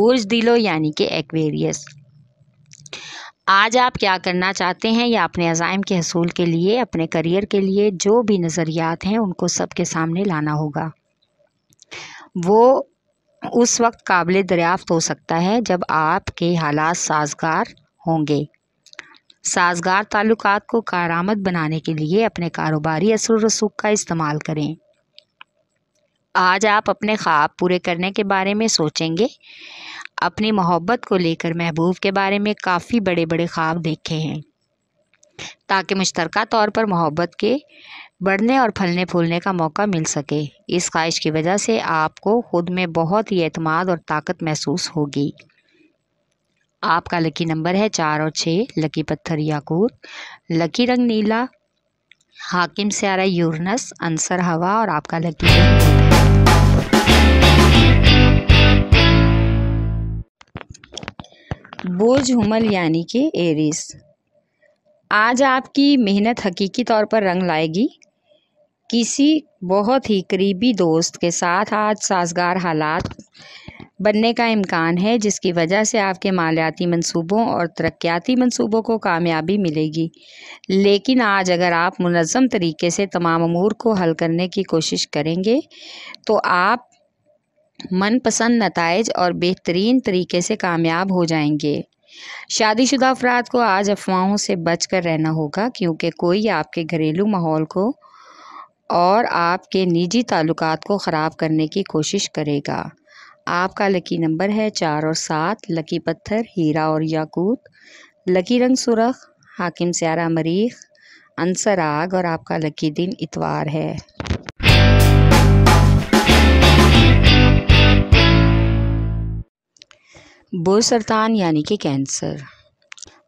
बुर्ज दिलो यानी कि एक्वेरियस। आज आप क्या करना चाहते हैं या अपने अज़ाइम के हसूल के लिए, अपने करियर के लिए जो भी नज़रियात हैं उनको सबके सामने लाना होगा। वो उस वक्त काबिल दरियाफ्त हो सकता है जब आपके हालात साजगार होंगे। साजगार ताल्लुकात को कारआमद बनाने के लिए अपने कारोबारी असर रसूख का इस्तेमाल करें। आज आप अपने ख्वाब पूरे करने के बारे में सोचेंगे। अपनी मोहब्बत को लेकर महबूब के बारे में काफ़ी बड़े बड़े ख्वाब देखे हैं ताकि मुश्तरका तौर पर मोहब्बत के बढ़ने और फलने फूलने का मौका मिल सके। इस ख्वाहिश की वजह से आपको खुद में बहुत ही एतमाद और ताकत महसूस होगी। आपका लकी नंबर है 4 और 6। लकी पत्थर याकूत। लकी रंग नीला। हाकिम स्यारा यूरनस। अंसर हवा और आपका लकी रंग बुर्ज हुमल यानी कि एरिस। आज आपकी मेहनत हकीकी तौर पर रंग लाएगी। किसी बहुत ही करीबी दोस्त के साथ आज साजगार हालात बनने का इम्कान है, जिसकी वजह से आपके मालियाती मंसूबों और तरक्याती मंसूबों को कामयाबी मिलेगी। लेकिन आज अगर आप मुनज़्ज़म तरीके से तमाम अमूर को हल करने की कोशिश करेंगे तो आप मनपसंद नताइज और बेहतरीन तरीके से कामयाब हो जाएंगे। शादीशुदा अफराद को आज अफवाहों से बचकर रहना होगा, क्योंकि कोई आपके घरेलू माहौल को और आपके निजी ताल्लुकात को ख़राब करने की कोशिश करेगा। आपका लकी नंबर है 4 और 7। लकी पत्थर हीरा और याकूत। लकी रंग सुरख। हाकिम स्यारा मरीख। अंसर आग और आपका लकी दिन इतवार है। बुर्ज सरतान यानी कि कैंसर।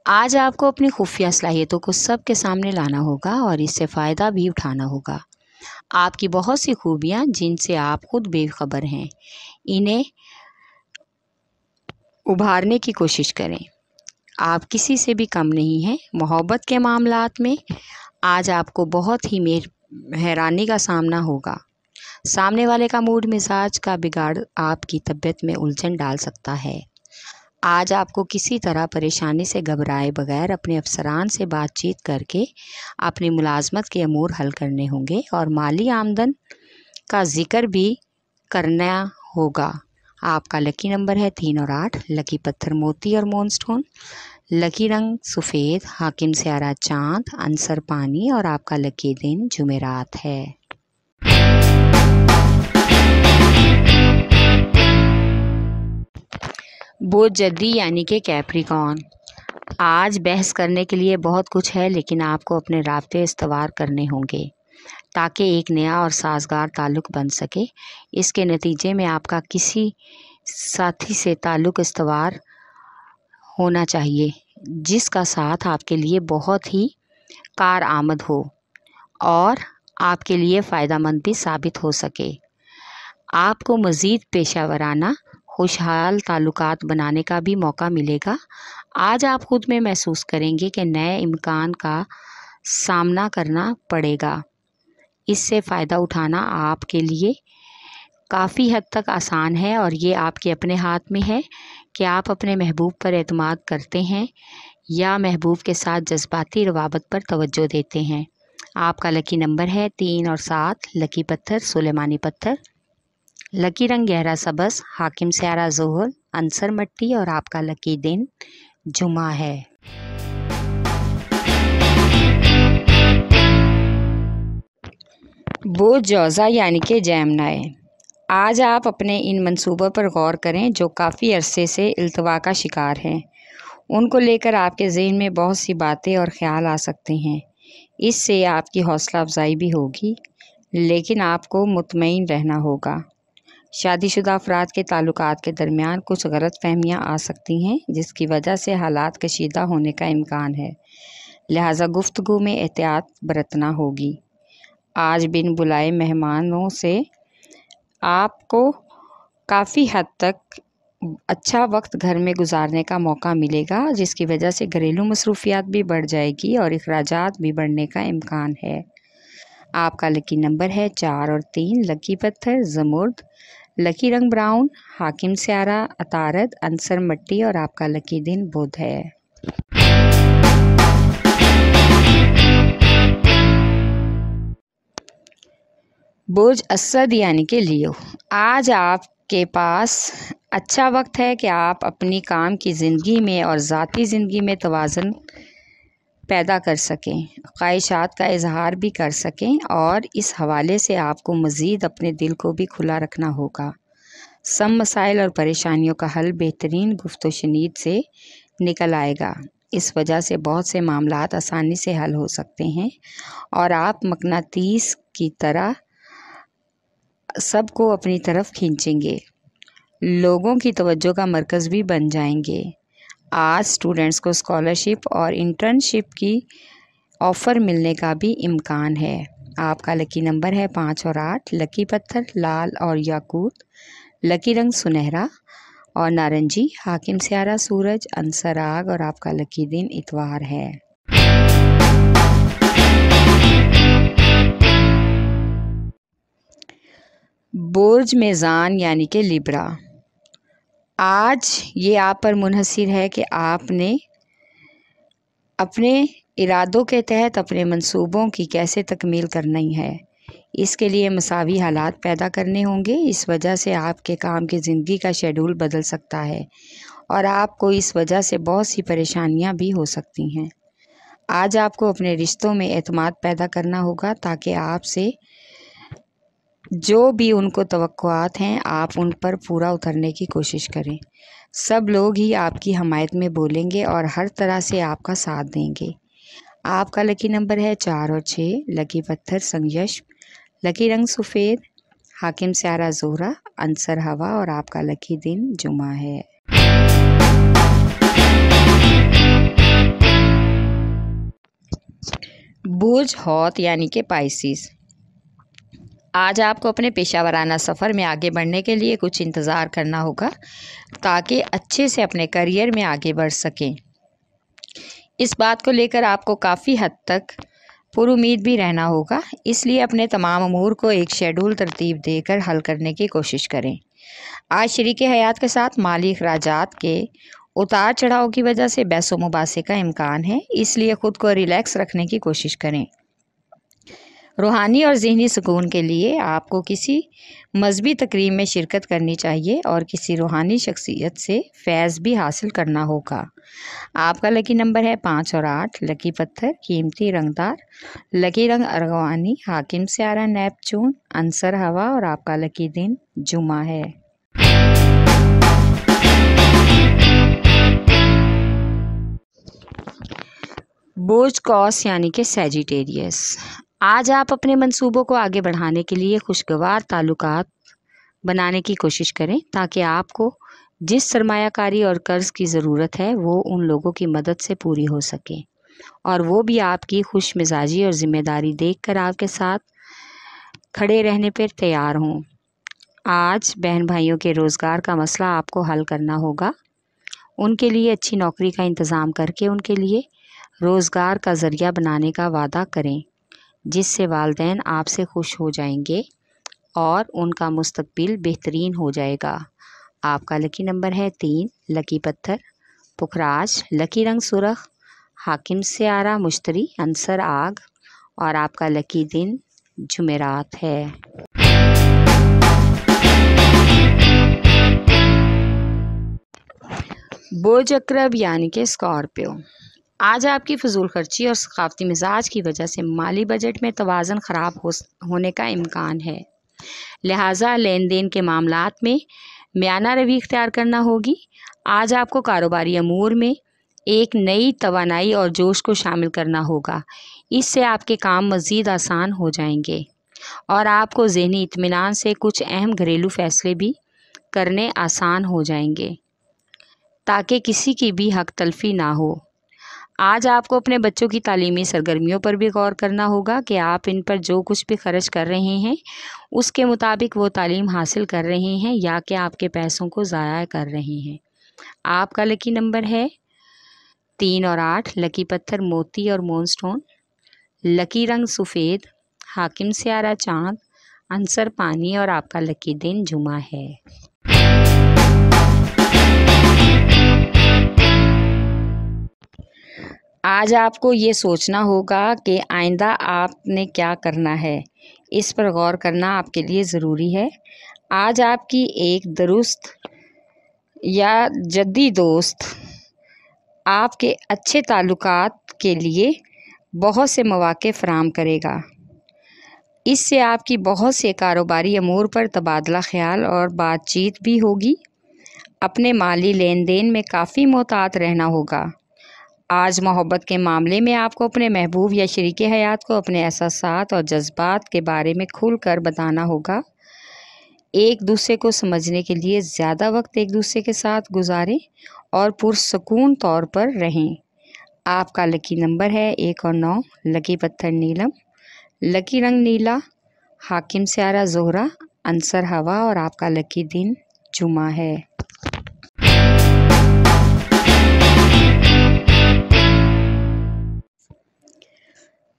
आज आपको अपनी खुफिया सलाहियतों को सबके सामने लाना होगा और इससे फ़ायदा भी उठाना होगा। आपकी बहुत सी खूबियाँ जिनसे आप खुद बेखबर हैं, इन्हें उभारने की कोशिश करें। आप किसी से भी कम नहीं हैं। मोहब्बत के मामलात में आज आपको बहुत ही हैरानी का सामना होगा। सामने वाले का मूड मिजाज का बिगाड़ आपकी तबीयत में उलझन डाल सकता है। आज आपको किसी तरह परेशानी से घबराए बगैर अपने अफसरान से बातचीत करके अपनी मुलाजमत के अमूर हल करने होंगे और माली आमदन का जिक्र भी करना होगा। आपका लकी नंबर है 3 और 8। लकी पत्थर मोती और मूनस्टोन। लकी रंग सफ़ेद। हाकिम स्यारा चाँद। अंसर पानी और आपका लकी दिन जुमेरात है। बुर्ज जद्दी यानी कि कैप्रिकॉर्न। आज बहस करने के लिए बहुत कुछ है, लेकिन आपको अपने राब्ते इस्तवार करने होंगे ताकि एक नया और साजगार ताल्लुक़ बन सके। इसके नतीजे में आपका किसी साथी से ताल्लुक़ इस्तवार होना चाहिए जिसका साथ आपके लिए बहुत ही कारआमद हो और आपके लिए फ़ायदेमंद भी साबित हो सके। आपको मज़ीद पेशावराना खुशहाल ताल्लुकात बनाने का भी मौका मिलेगा। आज आप खुद में महसूस करेंगे कि नए इम्कान का सामना करना पड़ेगा। इससे फ़ायदा उठाना आपके लिए काफ़ी हद तक आसान है और ये आपके अपने हाथ में है कि आप अपने महबूब पर एतमाद करते हैं या महबूब के साथ जज्बाती रवाबत पर तवज्जो देते हैं। आपका लकी नंबर है 3 और 7। लकी पत्थर सुलेमानी पत्थर। लकी रंग गहरा सबस। हाकिम स्यारा जोहर। अंसर मट्टी और आपका लकी दिन जुमा है। बुर्ज जौज़ा यानी कि जेमिनी। आज आप अपने इन मंसूबों पर गौर करें जो काफ़ी अरसे से इल्तवा का शिकार हैं। उनको लेकर आपके ज़हन में बहुत सी बातें और ख्याल आ सकते हैं। इससे आपकी हौसला अफजाई भी होगी, लेकिन आपको मुतमईन रहना होगा। शादीशुदा अफराद के ताल्लुकात के दरमियान कुछ गलत फहमियाँ आ सकती हैं, जिसकी वजह से हालात कशीदा होने का इम्कान है। लिहाजा गुफ्तगू में एहतियात बरतना होगी। आज बिन बुलाए मेहमानों से आपको काफ़ी हद तक अच्छा वक्त घर में गुजारने का मौका मिलेगा, जिसकी वजह से घरेलू मसरूफियात भी बढ़ जाएगी और अखराजात भी बढ़ने का इम्कान है। आपका लकी नंबर है 4 और 3। लकी पत्थर ज़मुर्द। लकी रंग ब्राउन, हाकिम स्यारा अतारद, अंसर मट्टी और आपका लकी दिन बुध है। बुर्ज असद यानी कि लियो, आज आपके पास अच्छा वक्त है कि आप अपनी काम की ज़िंदगी में और ज़ाती ज़िंदगी में तवाज़ुन पैदा कर सकें, ख्वाहिशात का इजहार भी कर सकें और इस हवाले से आपको मज़ीद अपने दिल को भी खुला रखना होगा। सब मसाइल और परेशानियों का हल बेहतरीन गुफ्त व शनीद से निकल आएगा। इस वजह से बहुत से मामलात आसानी से हल हो सकते हैं और आप मकनातीस की तरह सबको अपनी तरफ खींचेंगे, लोगों की तवज्जो का मरकज़ भी बन जाएंगे। आज स्टूडेंट्स को स्कॉलरशिप और इंटर्नशिप की ऑफ़र मिलने का भी इम्कान है। आपका लकी नंबर है 5 और 8, लकी पत्थर लाल और याकूत, लकी रंग सुनहरा और नारंगी, हाकिम स्यारा सूरज, अंसर आग और आपका लकी दिन इतवार है। बुर्ज मेज़ान यानी कि लिब्रा, आज ये आप पर मुनहसिर है कि आपने अपने इरादों के तहत अपने मंसूबों की कैसे तकमील करनी है। इसके लिए मसावी हालात पैदा करने होंगे। इस वजह से आपके काम की ज़िंदगी का शेड्यूल बदल सकता है और आपको इस वजह से बहुत सी परेशानियां भी हो सकती हैं। आज आपको अपने रिश्तों में एतमाद पैदा करना होगा ताकि आपसे जो भी उनको तवक्कुआत हैं आप उन पर पूरा उतरने की कोशिश करें। सब लोग ही आपकी हमायत में बोलेंगे और हर तरह से आपका साथ देंगे। आपका लकी नंबर है 4 और 6, लकी पत्थर संयश, लकी रंग सफ़ेद, हाकिम स्यारा ज़ोहरा, अंसर हवा और आपका लकी दिन जुमा है। बुर्ज हौत यानी कि पाइसिस, आज आपको अपने पेशा वराना सफ़र में आगे बढ़ने के लिए कुछ इंतज़ार करना होगा ताकि अच्छे से अपने करियर में आगे बढ़ सकें। इस बात को लेकर आपको काफ़ी हद तक पुरुमीद भी रहना होगा, इसलिए अपने तमाम अमूर को एक शेड्यूल तरतीब देकर हल करने की कोशिश करें। आज शरीके हयात के साथ माली अखराजात के उतार चढ़ाव की वजह से बहसो मुबासे का इम्कान है, इसलिए ख़ुद को रिलैक्स रखने की कोशिश करें। रूहानी और ज़हनी सुकून के लिए आपको किसी मजहबी तकरीब में शिरकत करनी चाहिए और किसी रूहानी शख्सियत से फैज़ भी हासिल करना होगा। आपका लकी नंबर है 5 और 8, लकी पत्थर कीमती रंगदार, लकी रंग अरगवानी, हाकिम स्यारा नेपचून, अंसर हवा और आपका लकी दिन जुमा है। बुर्ज कौस यानी कि सैजिटेरियस, आज आप अपने मंसूबों को आगे बढ़ाने के लिए खुशगवार ताल्लुकात बनाने की कोशिश करें ताकि आपको जिस सरमायाकारी और कर्ज़ की ज़रूरत है वो उन लोगों की मदद से पूरी हो सके और वो भी आपकी खुश मिजाजी और ज़िम्मेदारी देखकर आपके साथ खड़े रहने पर तैयार हों। आज बहन भाइयों के रोज़गार का मसला आपको हल करना होगा। उनके लिए अच्छी नौकरी का इंतज़ाम करके उनके लिए रोज़गार का ज़रिया बनाने का वादा करें, जिससे वालिदैन आपसे खुश हो जाएंगे और उनका मुस्तकबिल बेहतरीन हो जाएगा। आपका लकी नंबर है 3, लकी पत्थर पुखराज, लकी रंग सुरख, हाकिम स्यारा मुश्तरी, अंसर आग और आपका लकी दिन जुमेरात है। बुर्ज अकरब यानी कि स्कॉर्पियो, आज आपकी फजूल खर्ची और सकाफती मिजाज की वजह से माली बजट में तवाज़ुन ख़राब होने का इम्कान है, लिहाजा लेन देन के मामलात में मियाना रवि इख्तियार करना होगी। आज आपको कारोबारी अमूर में एक नई तवानाई और जोश को शामिल करना होगा, इससे आपके काम मज़ीद आसान हो जाएंगे और आपको ज़हनी इत्मीनान से कुछ अहम घरेलू फ़ैसले भी करने आसान हो जाएंगे ताकि किसी की भी हक तलफी ना हो। आज आपको अपने बच्चों की तालीमी सरगर्मियों पर भी गौर करना होगा कि आप इन पर जो कुछ भी खर्च कर रहे हैं उसके मुताबिक वो तालीम हासिल कर रहे हैं या कि आपके पैसों को ज़ाया कर रहे हैं। आपका लकी नंबर है 3 और 8, लकी पत्थर मोती और मूनस्टोन, लकी रंग सफ़ेद, हाकिम स्यारा चाँद, आंसर पानी और आपका लकी दिन जुमा है। आज आपको ये सोचना होगा कि आइंदा आपने क्या करना है। इस पर गौर करना आपके लिए ज़रूरी है। आज आपकी एक दुरुस्त या जद्दी दोस्त आपके अच्छे ताल्लुकात के लिए बहुत से मौक़े फ़राहम करेगा। इससे आपकी बहुत से कारोबारी अमूर पर तबादला ख़्याल और बातचीत भी होगी। अपने माली लेन देन में काफ़ी मोहतात रहना होगा। आज मोहब्बत के मामले में आपको अपने महबूब या शरीके हयात को अपने एहसासात और जज्बात के बारे में खुल कर बताना होगा। एक दूसरे को समझने के लिए ज़्यादा वक्त एक दूसरे के साथ गुजारें और पुरसकून तौर पर रहें। आपका लकी नंबर है 1 और 9। लकी पत्थर नीलम, लकी रंग नीला, हाकिम स्यारा ज़ोहरा, आंसर हवा और आपका लकी दिन जुमा है।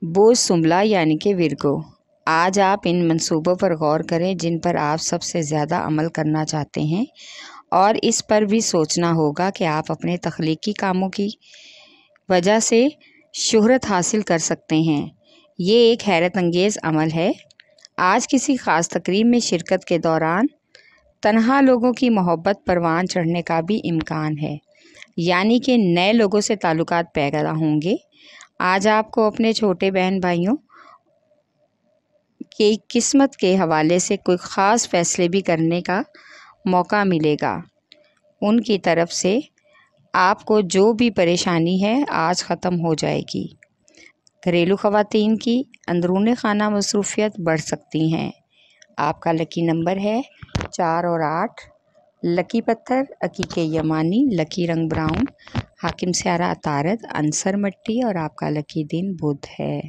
बोझ सुंबला यानी कि विरगो। आज आप इन मंसूबों पर गौर करें जिन पर आप सबसे ज़्यादा अमल करना चाहते हैं, और इस पर भी सोचना होगा कि आप अपने तख्लीकी कामों की वजह से शोहरत हासिल कर सकते हैं। ये एक हैरत अंगेज़ अमल है। आज किसी ख़ास तकरीब में शिरकत के दौरान तन्हा लोगों की मोहब्बत परवान चढ़ने का भी इम्कान है, यानी कि नए लोगों से ताल्लुकात पैदा होंगे। आज आपको अपने छोटे बहन भाइयों की किस्मत के हवाले से कोई ख़ास फ़ैसले भी करने का मौका मिलेगा। उनकी तरफ से आपको जो भी परेशानी है आज ख़त्म हो जाएगी। घरेलू ख़वातीन की अंदरूनी खाना मसरूफ़ियत बढ़ सकती हैं। आपका लकी नंबर है 4 और 8। लकी पत्थर अकीके यमानी, लकी रंग ब्राउन, हाकिम स्यारा अतारद, आंसर मट्टी और आपका लकी दिन बुध है।